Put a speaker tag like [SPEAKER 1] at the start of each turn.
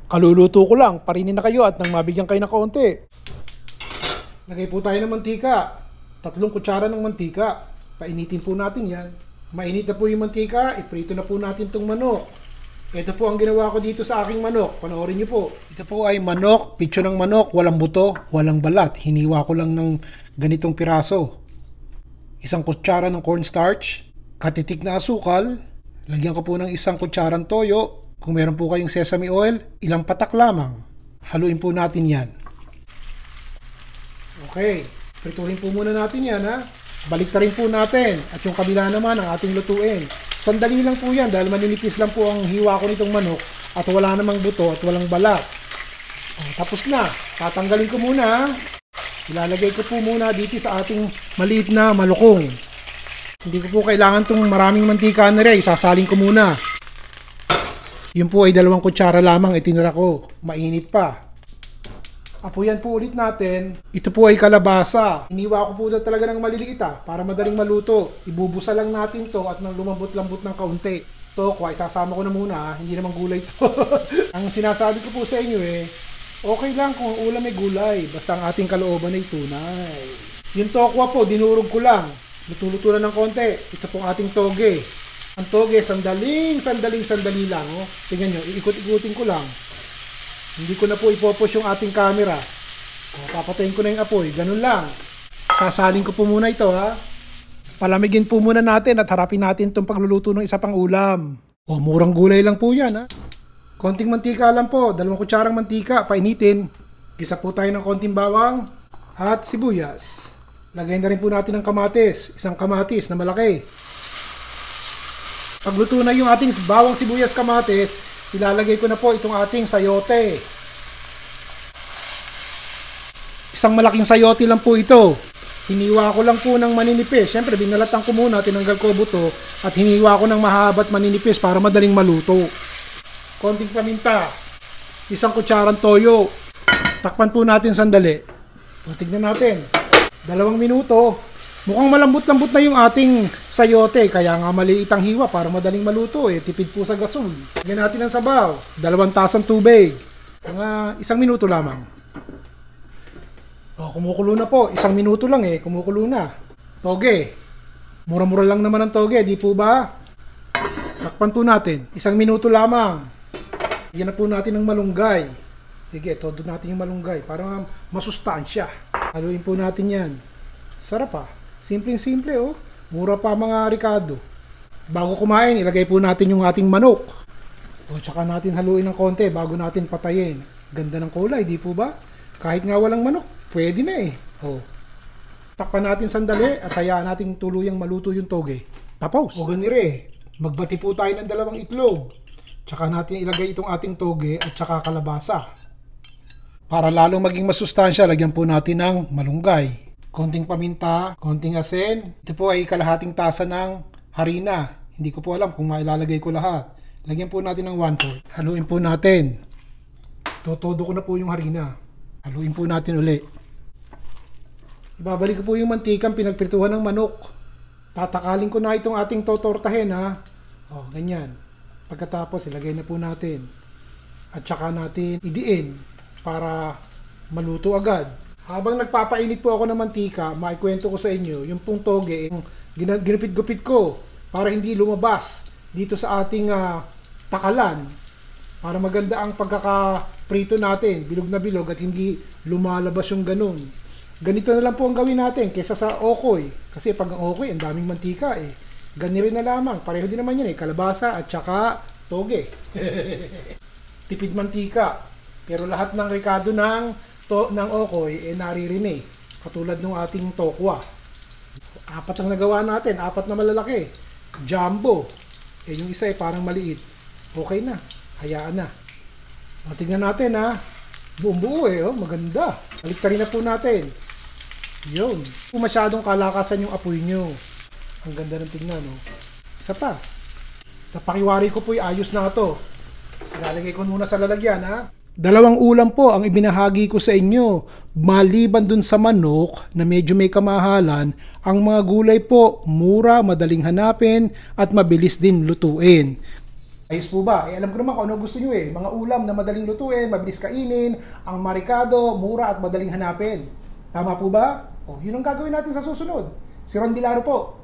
[SPEAKER 1] Kaluluto ko lang, parinin na kayo at nang mabigyan kayo ng kaunti. Lagay po tayo ng mantika. 3 kutsara ng mantika. Painitin po natin yan. Mainit na po yung mantika, iprito na po natin itong manok. Ito po ang ginawa ko dito sa aking manok. Panoorin niyo po. Ito po ay manok, pitso ng manok, walang buto, walang balat. Hiniwa ko lang ng ganitong piraso. 1 kutsara ng cornstarch, katitik na asukal, lagyan ko po ng 1 kutsarang toyo. Kung meron po kayong sesame oil, ilang patak lamang. Haluin po natin yan. Okay, prituhin po muna natin yan ha. Baliktarin po natin. At yung kabila naman ang ating lutuin. Sandali lang po yan dahil maninipis lang po ang hiwa ko nitong manok at wala namang buto at walang balat. Tapos na. Tatanggalin ko muna. Ilalagay ko po muna dito sa ating maliit na malukong. Hindi ko po kailangan itong maraming mantika na rin. Isasalin ko muna. Yun po ay 2 kutsara lamang itinira ko. Mainit pa. Apuyan po ulit natin. Ito po ay kalabasa. Iniwa ko po na talaga ng maliliit para madaling maluto. Ibubusa lang natin to at nang lumambot-lambot ng kaunti. Ito, isasama ko na muna. Hindi naman gulay to. Ang sinasabi ko po sa inyo okay lang kung ulam may gulay. Basta ang ating kalooban ay tunay. Yung tokwa po, dinurog ko lang. Luto-luto na ng konti. Ito pong ating toge. Ang toge, sandali lang. Tingnan nyo, iikot-ikutin ko lang. Hindi ko na po ipopos yung ating camera. Papatayin ko na yung apoy. Ganun lang. Sasalin ko po muna ito ha. Palamigin po muna natin at harapin natin itong pagluluto ng isa pang ulam. Murang gulay lang po yan ha. Konting mantika lang po. 2 kutsarang mantika. Painitin. Gisa po tayo ng konting bawang at sibuyas. Lagay na rin po natin ng kamatis. 1 kamatis na malaki. Pagluto na yung ating bawang, sibuyas, kamatis, ilalagay ko na po itong ating sayote. 1 malaking sayote lang po ito. Hiniwa ko lang po ng maninipis. Siyempre, binalatan ko muna, tinanggal ko buto, at hiniwa ko ng mahaba at maninipis para madaling maluto. Konting paminta. 1 kutsarang toyo. Takpan po natin sandali. Tignan natin. 2 minuto. Mukhang malambot-lambot na yung ating sayote, kaya nga maliit ang hiwa para madaling maluto Tipid po sa gasol. Lagyan natin ang sabaw. 2 tasang tubig. Mga 1 minuto lamang. Kumukulo na po. 1 minuto lang kumukulo na. Toge. Mura-mura lang naman ang toge, di po ba? Takpan po natin. 1 minuto lamang. Yan na po natin ng malunggay. Sige, todo natin yung malunggay para masustansya. Haluin po natin yan. Sarap Simpleng-simple Mura pa mga Ricardo. Bago kumain, ilagay po natin yung ating manok. Tsaka natin haluin ng konti bago natin patayin. Ganda ng kulay, di po ba? Kahit nga walang manok, pwede na Takpan natin sandali at hayaan natin tuluyang maluto yung toge. Tapos. Ganire. Magbati po tayo ng 2 itlog. Tsaka natin ilagay itong ating toge at tsaka kalabasa. Para lalong maging masustansya, lagyan po natin ng malunggay. Konting paminta, konting asin. Ito po ay kalahating tasa ng harina. Hindi ko po alam kung mailalagay ko lahat. Lagyan po natin ng 1/4. Haluin po natin. Todo ko na po yung harina. Haluin po natin uli. Ibabalik ko po yung mantikang pinagprituhan ng manok. Tatakalin ko na itong ating totortahin ganyan. Pagkatapos ilagay na po natin. At saka natin idiin para maluto agad. Habang nagpapainit po ako ng mantika, maikwento ko sa inyo, yung pong toge, ginupit-gupit ko para hindi lumabas dito sa ating takalan. Para maganda ang pagkakaprito natin, bilog na bilog at hindi lumalabas yung ganun. Ganito na lang po ang gawin natin kaysa sa okoy. Kasi pag ang okoy, ang daming mantika Ganito rin na lamang, pareho din naman yan kalabasa at saka toge. Tipid mantika. Pero lahat ng Ricardo ng okoy naririnig. Katulad ng ating tokwa. 4 ang nagawa natin, 4 na malalaki. Jumbo. Yung isa parang maliit. Okay na. Hayaan na. Tingnan natin Buong buo maganda. Baliktarin na po natin. Yun. Kung masyadong kalakasan yung apoy nyo. Ang ganda ng tingnan Isa pa. Sa pakiwari ko po ayos na ito. Ilalagay ko muna sa lalagyan 2 ulam po ang ibinahagi ko sa inyo. Maliban dun sa manok na medyo may kamahalan, ang mga gulay po mura, madaling hanapin at mabilis din lutuin. Ayos po ba? Alam ko naman kung ano gusto nyo Mga ulam na madaling lutuin, mabilis kainin, ang marikado, mura at madaling hanapin. Tama po ba? Yun ang gagawin natin sa susunod. Si Ron Vilaro po.